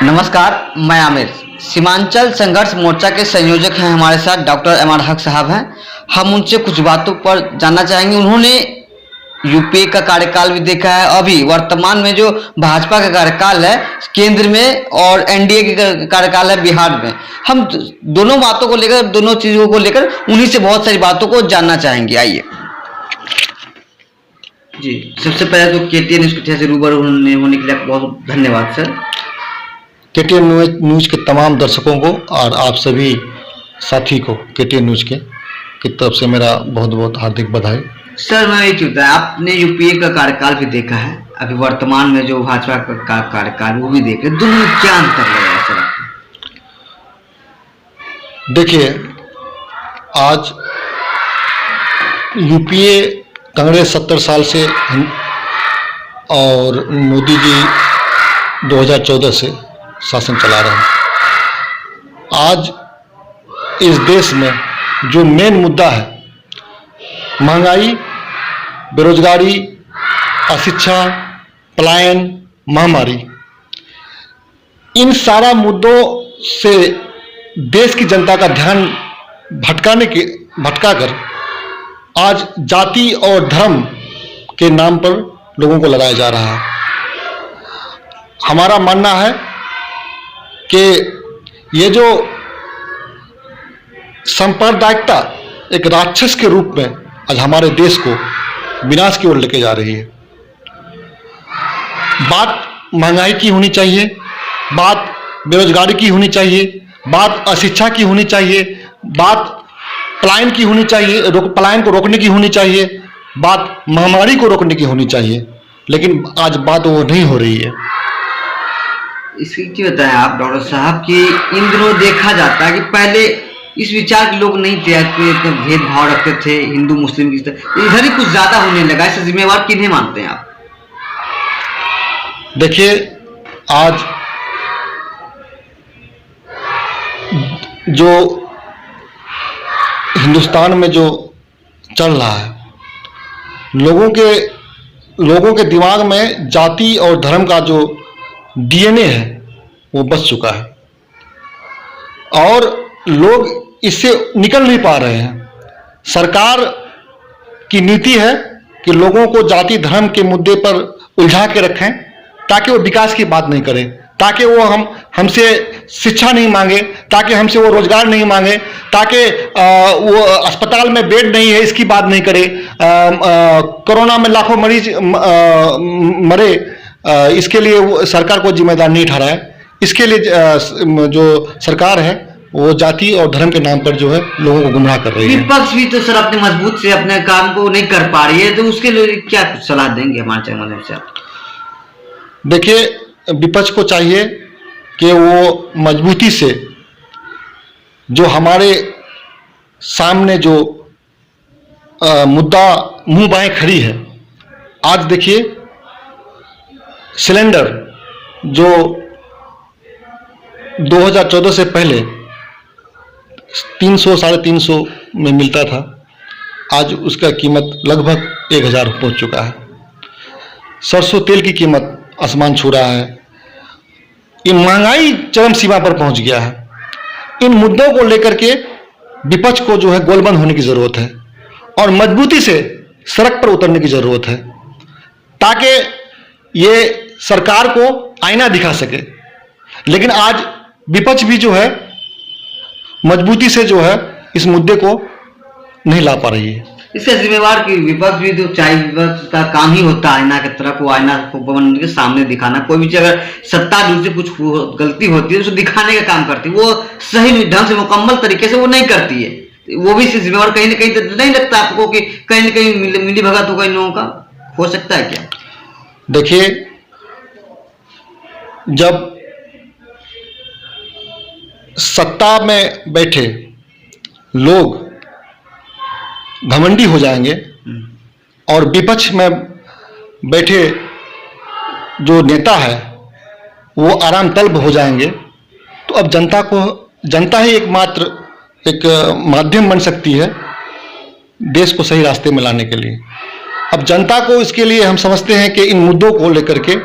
नमस्कार, मैं आमिर। सीमांचल संघर्ष मोर्चा के संयोजक हैं हमारे साथ डॉक्टर एम आर हक साहब हैं। हम उनसे कुछ बातों पर जानना चाहेंगे। उन्होंने यूपीए का कार्यकाल भी देखा है, अभी वर्तमान में जो भाजपा का कार्यकाल है केंद्र में और एनडीए का कार्यकाल है बिहार में। हम दोनों बातों को लेकर, दोनों चीजों को लेकर उन्हीं से बहुत सारी बातों को जानना चाहेंगे। आइए जी, सबसे पहले तो केटीएन न्यूज़ से रूबरू होने के लिए बहुत धन्यवाद सर। केटीएन न्यूज़ के तमाम दर्शकों को और आप सभी साथी को केटीएन न्यूज़ की तरफ से मेरा बहुत बहुत हार्दिक बधाई। सर मैं ये चाहता है, आपने यूपीए का कार्यकाल भी देखा है, अभी वर्तमान में जो भाजपा का कार्यकाल वो भी देख रहे, दोनों में क्या अंतर लग रहा है सर आपको? देखिए, आज यूपीए कांग्रेस 70 साल से और मोदी जी 2014 से शासन चला रहे हैं। आज इस देश में जो मेन मुद्दा है, महंगाई, बेरोजगारी, अशिक्षा, पलायन, महामारी, इन सारा मुद्दों से देश की जनता का ध्यान भटकाकर आज जाति और धर्म के नाम पर लोगों को लगाया जा रहा है। हमारा मानना है कि ये जो सांप्रदायिकता एक राक्षस के रूप में आज हमारे देश को विनाश की ओर लेके जा रही है। बात महंगाई की होनी चाहिए, बात बेरोजगारी की होनी चाहिए, बात अशिक्षा की होनी चाहिए, बात पलायन की होनी चाहिए, पलायन को रोकने की होनी चाहिए, बात महामारी को रोकने की होनी चाहिए, लेकिन आज बात वो नहीं हो रही है। इसकी क्या बताएं आप डॉक्टर साहब कि इन दिनों देखा जाता है कि पहले इस विचार के लोग नहीं थे, भेदभाव रखते थे हिंदू मुस्लिम की तरह, इधर ही कुछ ज्यादा होने लगा। इससे जिम्मेवार किन्हें मानते हैं आप? देखिए, आज जो हिंदुस्तान में जो चल रहा है, लोगों के दिमाग में जाति और धर्म का जो डीएनए है वो बस चुका है और लोग इससे निकल नहीं पा रहे हैं। सरकार की नीति है कि लोगों को जाति धर्म के मुद्दे पर उलझा के रखें ताकि वो विकास की बात नहीं करें, ताकि वो हमसे शिक्षा नहीं मांगे, ताकि हमसे वो रोजगार नहीं मांगे, ताकि वो अस्पताल में बेड नहीं है इसकी बात नहीं करे, कोरोना में लाखों मरीज मरे, इसके लिए वो सरकार को जिम्मेदार नहीं ठहराए। इसके लिए जो सरकार है वो जाति और धर्म के नाम पर जो है लोगों को गुमराह कर रही है। विपक्ष भी तो सर अपने मजबूत से अपने काम को नहीं कर पा रही है, तो उसके लिए क्या कुछ सलाह देंगे हमारे चैनल से आप? देखिए, विपक्ष को चाहिए कि वो मजबूती से जो हमारे सामने जो मुद्दा मुंह बाएं खड़ी है। आज देखिए, सिलेंडर जो 2014 से पहले 300 साढ़े 300 में मिलता था, आज उसका कीमत लगभग 1000 पहुंच चुका है। सरसों तेल की कीमत आसमान छू रहा है। ये महंगाई चरम सीमा पर पहुंच गया है। इन मुद्दों को लेकर के विपक्ष को जो है गोलबंद होने की जरूरत है और मजबूती से सड़क पर उतरने की जरूरत है ताकि ये सरकार को आईना दिखा सके। लेकिन आज विपक्ष भी जो है मजबूती से जो है इस मुद्दे को नहीं ला पा रही है। इसका जिम्मेवार की विपक्ष भी तो चाहिए, विपक्ष का काम ही होता है आईना की तरह को, आईना को बन के सामने दिखाना। कोई भी अगर सत्ता से कुछ गलती होती है उसे दिखाने का काम करती है, वो सही ढंग से मुकम्मल तरीके से वो नहीं करती है। वो भी जिम्मेवार कहीं ना कहीं, तो नहीं लगता आपको कि कहीं ना कहीं मिली भगत होगा इन लोगों का, हो सकता है क्या? देखिए, जब सत्ता में बैठे लोग घमंडी हो जाएंगे और विपक्ष में बैठे जो नेता है वो आराम तलब हो जाएंगे, तो अब जनता ही एकमात्र एक माध्यम बन सकती है देश को सही रास्ते में लाने के लिए। अब जनता को इसके लिए हम समझते हैं कि इन मुद्दों को लेकर के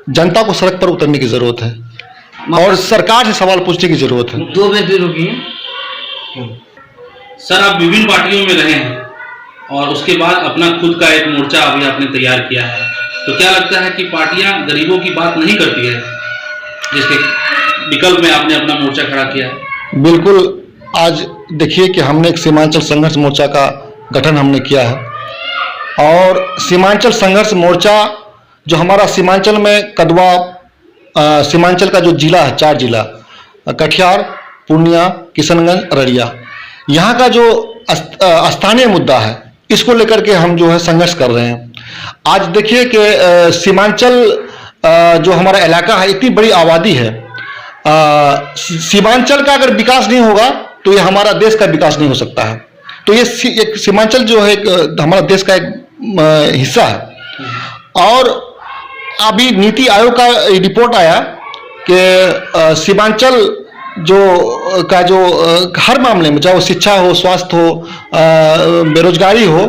जनता को सड़क पर उतरने की जरूरत है और सरकार से सवाल पूछने की जरूरत है। 2 मिनट भी रुकिए। सर, आप विभिन्न पार्टियों में रहे हैं और उसके बाद अपना खुद का एक मोर्चा अभी आपने तैयार किया है, तो क्या लगता है कि पार्टियां गरीबों की बात नहीं करती है, जिसके विकल्प में आपने अपना मोर्चा खड़ा किया है? बिल्कुल, आज देखिए कि हमने एक सीमांचल संघर्ष मोर्चा का गठन हमने किया है और सीमांचल संघर्ष मोर्चा जो हमारा सीमांचल में कदवा सीमांचल का जो जिला है, 4 जिला कटिहार, पूर्णिया, किशनगंज, अररिया, यहाँ का जो स्थानीय मुद्दा है इसको लेकर के हम जो है संघर्ष कर रहे हैं। आज देखिए कि सीमांचल जो हमारा इलाका है, इतनी बड़ी आबादी है, सीमांचल का अगर विकास नहीं होगा तो ये हमारा देश का विकास नहीं हो सकता है। तो ये एक सीमांचल जो है हमारा देश का एक हिस्सा है और अभी नीति आयोग का रिपोर्ट आया कि सीमांचल जो हर मामले में, चाहे वो शिक्षा हो, स्वास्थ्य हो, बेरोजगारी हो,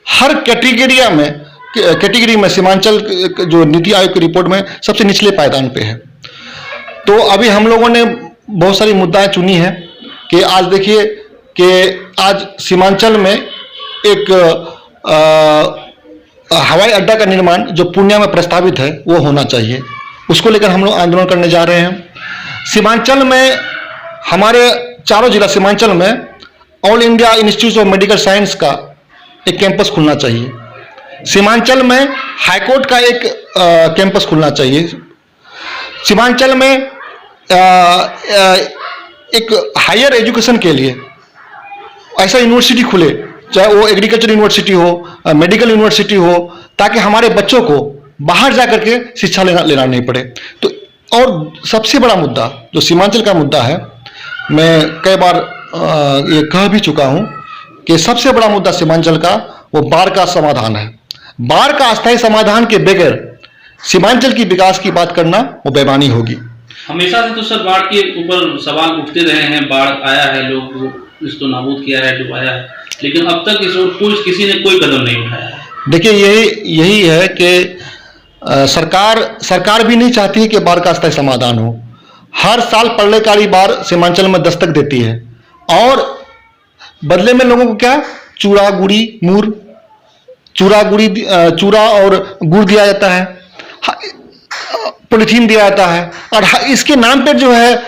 हर कैटेगरी में सीमांचल जो नीति आयोग की रिपोर्ट में सबसे निचले पायदान पे है। तो अभी हम लोगों ने बहुत सारी मुद्दाएं चुनी हैं कि आज देखिए कि आज सीमांचल में एक हवाई अड्डा का निर्माण जो पूर्णिया में प्रस्तावित है वो होना चाहिए, उसको लेकर हम लोग आंदोलन करने जा रहे हैं। सीमांचल में हमारे 4 जिला सीमांचल में all India institute of medical science का एक कैंपस खुलना चाहिए। सीमांचल में हाईकोर्ट का एक कैंपस खुलना चाहिए। सीमांचल में एक हायर एजुकेशन के लिए ऐसा यूनिवर्सिटी खुले, चाहे वो एग्रीकल्चर यूनिवर्सिटी हो, मेडिकल यूनिवर्सिटी हो, ताकि हमारे बच्चों को बाहर जाकर के शिक्षा लेना नहीं पड़े। तो और सबसे बड़ा मुद्दा जो सीमांचल का मुद्दा है, मैं कई बार ये कह भी चुका हूं कि सबसे बड़ा मुद्दा सीमांचल का वो बाढ़ का समाधान है। बाढ़ का अस्थायी समाधान के बगैर सीमांचल की विकास की बात करना वो बेईमानी होगी। हमेशा से तो सर बाढ़ के ऊपर सवाल उठते रहे हैं, बाढ़ आया है, लोग इसको नाबूद किया है, डुबाया है, लेकिन अब तक इस ओर किसी ने कोई कदम नहीं उठाया है। देखिए यही है कि सरकार भी नहीं चाहती है कि बाढ़ का अस्थायी समाधान हो। हर साल प्रलयकारी बाढ़ सीमांचल में दस्तक देती है और बदले में लोगों को क्या चूड़ा और गुड़ दिया जाता है, पॉलिथीन दिया जाता है और इसके नाम पर जो है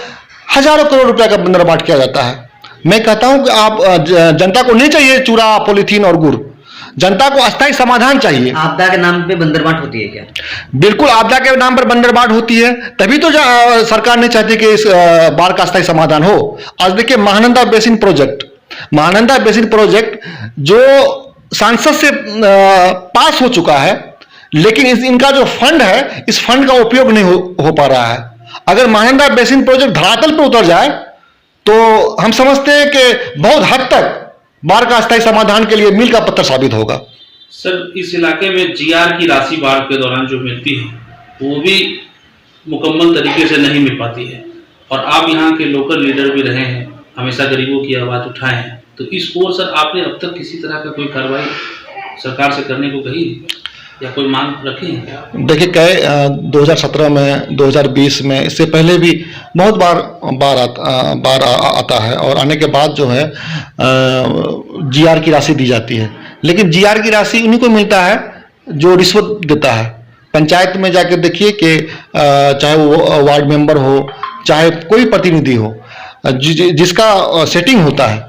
हजारों करोड़ रुपए का बंदरबाट किया जाता है। मैं कहता हूं कि आप जनता को नहीं चाहिए चूड़ा, पॉलिथीन और गुड़, जनता को अस्थायी समाधान चाहिए। आपदा के नाम पे बंदरबाट होती है क्या? बिल्कुल, आपदा के नाम पर बंदरबाट होती है, तभी तो सरकार नहीं चाहती कि इस बाढ़ का अस्थायी समाधान हो। आज देखिए महानंदा बेसिन प्रोजेक्ट जो सांसद से पास हो चुका है, लेकिन इनका जो फंड है, इस फंड का उपयोग नहीं हो पा रहा है। अगर महानंदा बेसिन प्रोजेक्ट धरातल पर उतर जाए तो हम समझते हैं कि बहुत हद तक बाढ़ का अस्थायी समाधान के लिए मील का पत्थर साबित होगा। सर, इस इलाके में जीआर की राशि बाढ़ के दौरान जो मिलती है वो भी मुकम्मल तरीके से नहीं मिल पाती है और आप यहाँ के लोकल लीडर भी रहे हैं, हमेशा गरीबों की आवाज़ उठाए हैं, तो इस ओर सर आपने अब तक किसी तरह का कोई कार्रवाई सरकार से करने को कही या कोई मांग रखी है? देखिए 2017 में, 2020 में, इससे पहले भी बहुत बार आता है और आने के बाद जो है जीआर की राशि दी जाती है, लेकिन जीआर की राशि उन्हीं को मिलता है जो रिश्वत देता है। पंचायत में जाकर देखिए कि चाहे वो वार्ड मेंबर हो, चाहे कोई प्रतिनिधि हो, जिसका सेटिंग होता है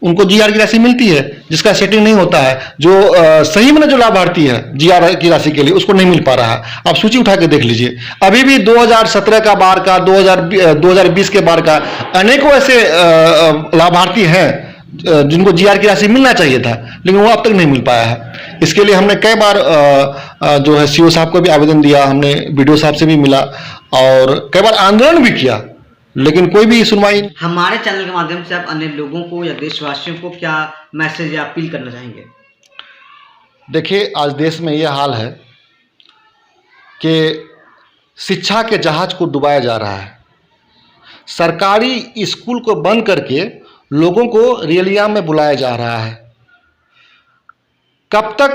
उनको जीआर की राशि मिलती है, जिसका सेटिंग नहीं होता है, जो सही में जो लाभार्थी है जीआर की राशि के लिए, उसको नहीं मिल पा रहा है। आप सूची उठा के देख लीजिए, अभी भी 2017 का बाढ़ का, 2020 के बाढ़ का अनेकों ऐसे लाभार्थी हैं जिनको जीआर की राशि मिलना चाहिए था, लेकिन वो अब तक नहीं मिल पाया है। इसके लिए हमने कई बार जो है सीओ साहब को भी आवेदन दिया, हमने बीडीओ साहब से भी मिला और कई बार आंदोलन भी किया, लेकिन कोई भी सुनवाई। हमारे चैनल के माध्यम से आप अन्य लोगों को या देशवासियों को क्या मैसेज या अपील करना चाहेंगे? देखिए, आज देश में यह हाल है कि शिक्षा के जहाज को डुबाया जा रहा है। सरकारी स्कूल को बंद करके लोगों को रैलियां में बुलाया जा रहा है। कब तक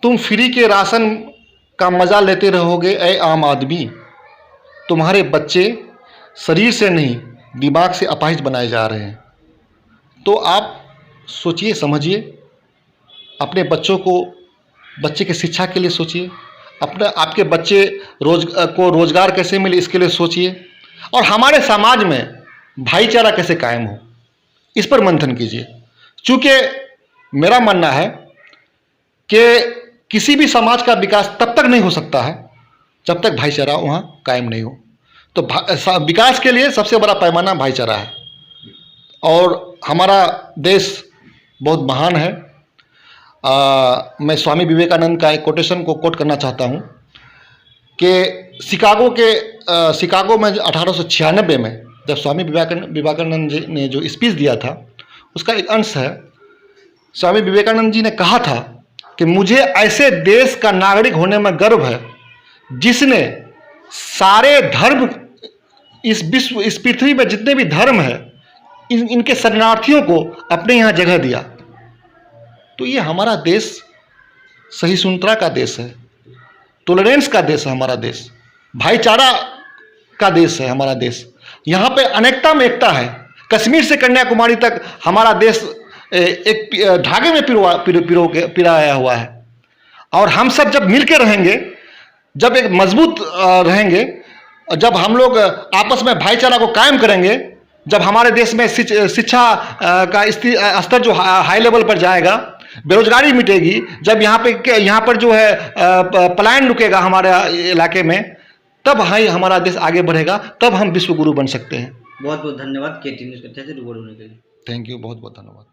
तुम फ्री के राशन का मज़ा लेते रहोगे ऐ आम आदमी, तुम्हारे बच्चे शरीर से नहीं दिमाग से अपाहिज बनाए जा रहे हैं। तो आप सोचिए, समझिए, अपने बच्चों को, बच्चे की शिक्षा के लिए सोचिए, आपके बच्चे को रोज़गार कैसे मिले इसके लिए सोचिए, और हमारे समाज में भाईचारा कैसे कायम हो इस पर मंथन कीजिए। चूँकि मेरा मानना है कि किसी भी समाज का विकास तब तक नहीं हो सकता है जब तक भाईचारा वहाँ कायम नहीं हो। तो विकास के लिए सबसे बड़ा पैमाना भाईचारा है, और हमारा देश बहुत महान है। मैं स्वामी विवेकानंद का एक कोटेशन को कोट करना चाहता हूँ कि शिकागो में 1896 में जब स्वामी विवेकानंद जी ने जो स्पीच दिया था, उसका एक अंश है। स्वामी विवेकानंद जी ने कहा था कि मुझे ऐसे देश का नागरिक होने में गर्व है जिसने सारे धर्म, इस पृथ्वी में जितने भी धर्म है, इनके शरणार्थियों को अपने यहाँ जगह दिया। तो ये हमारा देश सहिष्णुता का देश है, टॉलरेंस का देश है हमारा देश, भाईचारा का देश है हमारा देश। यहाँ पे अनेकता में एकता है। कश्मीर से कन्याकुमारी तक हमारा देश एक धागे में पिराया हुआ है, और हम सब जब मिलकर रहेंगे, जब एक मजबूत रहेंगे, जब हम लोग आपस में भाईचारा को कायम करेंगे, जब हमारे देश में शिक्षा का स्तर जो हाई लेवल पर जाएगा, बेरोजगारी मिटेगी, जब यहाँ पर जो है पलायन रुकेगा हमारे इलाके में, तब हमारा देश आगे बढ़ेगा, तब हम विश्व गुरु बन सकते हैं। बहुत बहुत धन्यवाद KT न्यूज़ के तहत रिपोर्ट होने के लिए। थैंक यू, बहुत बहुत धन्यवाद।